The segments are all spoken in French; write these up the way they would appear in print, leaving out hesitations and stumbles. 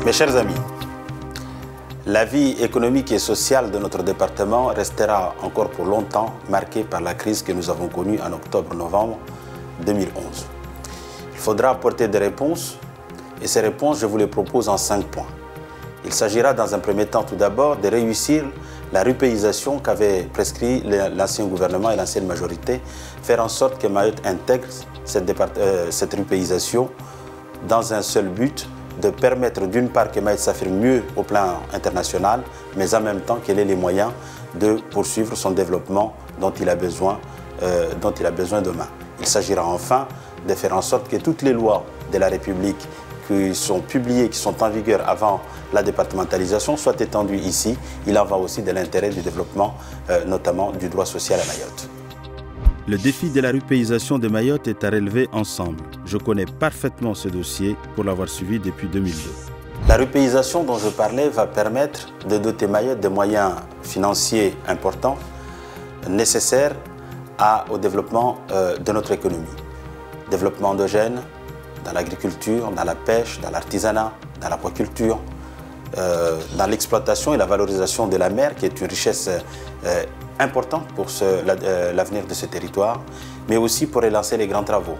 Mes chers amis, la vie économique et sociale de notre département restera encore pour longtemps marquée par la crise que nous avons connue en octobre-novembre 2011. Il faudra apporter des réponses et ces réponses, je vous les propose en 5 points. Il s'agira dans un premier temps tout d'abord de réussir la rupéisation qu'avait prescrit l'ancien gouvernement et l'ancienne majorité, faire en sorte que Mayotte intègre cette rupéisation dans un seul but, de permettre d'une part que Mayotte s'affirme mieux au plan international, mais en même temps qu'elle ait les moyens de poursuivre son développement dont il a besoin demain. Il s'agira enfin de faire en sorte que toutes les lois de la République qui sont publiées, qui sont en vigueur avant la départementalisation, soient étendues ici. Il en va aussi de l'intérêt du développement, notamment du droit social à Mayotte. Le défi de la rupéisation de Mayotte est à relever ensemble. Je connais parfaitement ce dossier pour l'avoir suivi depuis 2002. La rupéisation dont je parlais va permettre de doter Mayotte de moyens financiers importants nécessaires au développement de notre économie. Développement endogène dans l'agriculture, dans la pêche, dans l'artisanat, dans l'aquaculture, dans l'exploitation et la valorisation de la mer, qui est une richesse importante pour l'avenir de ce territoire, mais aussi pour relancer les grands travaux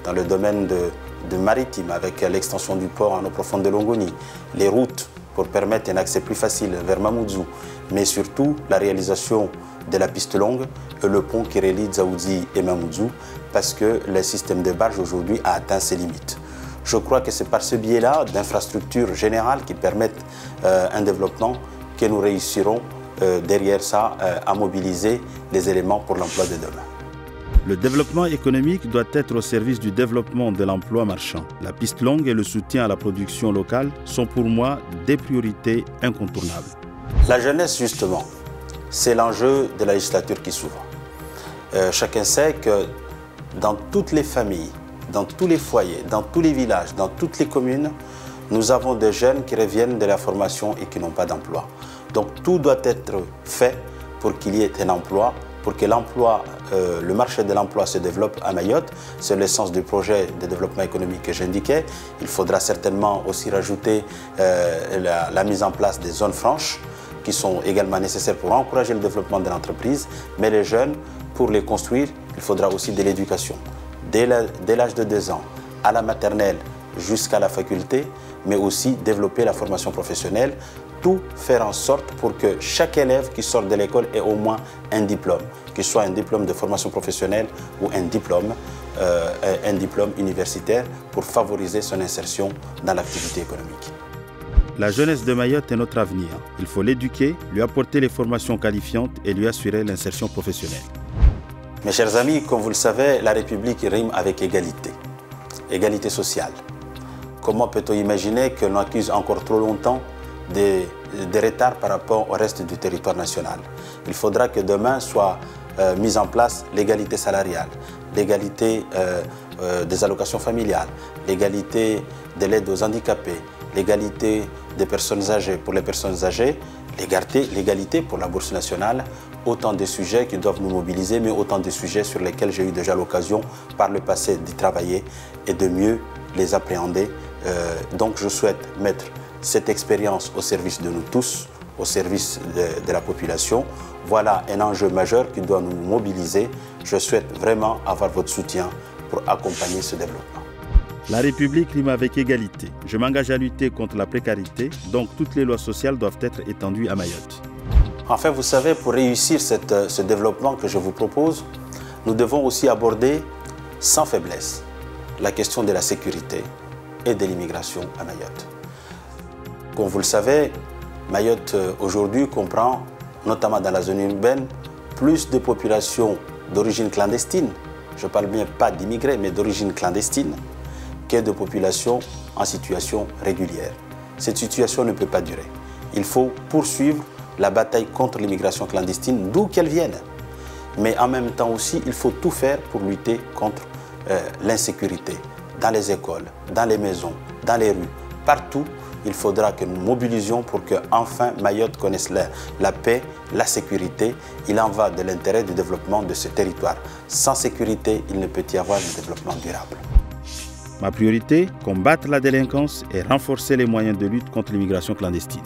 dans le domaine de maritime, avec l'extension du port en eau profonde de Longoni, les routes pour permettre un accès plus facile vers Mamoudzou, mais surtout la réalisation de la piste longue et le pont qui relie Dzaoudzi et Mamoudzou, parce que le système de barge aujourd'hui a atteint ses limites. Je crois que c'est par ce biais-là d'infrastructures générales qui permettent un développement que nous réussirons derrière ça à mobiliser les éléments pour l'emploi de demain. Le développement économique doit être au service du développement de l'emploi marchand. La piste longue et le soutien à la production locale sont pour moi des priorités incontournables. La jeunesse, justement, c'est l'enjeu de la législature qui s'ouvre. Chacun sait que dans toutes les familles, dans tous les foyers, dans tous les villages, dans toutes les communes, nous avons des jeunes qui reviennent de la formation et qui n'ont pas d'emploi. Donc tout doit être fait pour qu'il y ait un emploi, pour que le marché de l'emploi se développe à Mayotte. C'est le sens du projet de développement économique que j'indiquais. Il faudra certainement aussi rajouter la mise en place des zones franches qui sont également nécessaires pour encourager le développement de l'entreprise. Mais les jeunes, pour les construire, il faudra aussi de l'éducation. Dès l'âge de 2 ans, à la maternelle jusqu'à la faculté, mais aussi développer la formation professionnelle, tout faire en sorte pour que chaque élève qui sort de l'école ait au moins un diplôme, que ce soit un diplôme de formation professionnelle ou un diplôme universitaire pour favoriser son insertion dans l'activité économique. La jeunesse de Mayotte est notre avenir. Il faut l'éduquer, lui apporter les formations qualifiantes et lui assurer l'insertion professionnelle. Mes chers amis, comme vous le savez, la République rime avec égalité, égalité sociale. Comment peut-on imaginer que l'on accuse encore trop longtemps des retards par rapport au reste du territoire national? Il faudra que demain soit mise en place l'égalité salariale, l'égalité des allocations familiales, l'égalité de l'aide aux handicapés, l'égalité des personnes âgées pour les personnes âgées, l'égalité pour la bourse nationale. Autant de sujets qui doivent nous mobiliser, mais autant de sujets sur lesquels j'ai eu déjà l'occasion par le passé d'y travailler et de mieux les appréhender. Donc je souhaite mettre cette expérience au service de nous tous, au service de la population. Voilà un enjeu majeur qui doit nous mobiliser. Je souhaite vraiment avoir votre soutien pour accompagner ce développement. La République rime avec égalité. Je m'engage à lutter contre la précarité, donc toutes les lois sociales doivent être étendues à Mayotte. Enfin, vous savez, pour réussir ce développement que je vous propose, nous devons aussi aborder sans faiblesse la question de la sécurité et de l'immigration à Mayotte. Comme vous le savez, Mayotte aujourd'hui comprend, notamment dans la zone urbaine, plus de populations d'origine clandestine, je parle bien pas d'immigrés, mais d'origine clandestine, que de populations en situation régulière. Cette situation ne peut pas durer. Il faut poursuivre la bataille contre l'immigration clandestine, d'où qu'elle vienne. Mais en même temps aussi, il faut tout faire pour lutter contre l'insécurité dans les écoles, dans les maisons, dans les rues, partout. Il faudra que nous mobilisions pour que enfin Mayotte connaisse la paix, la sécurité. Il en va de l'intérêt du développement de ce territoire. Sans sécurité, il ne peut y avoir de développement durable. Ma priorité, combattre la délinquance et renforcer les moyens de lutte contre l'immigration clandestine.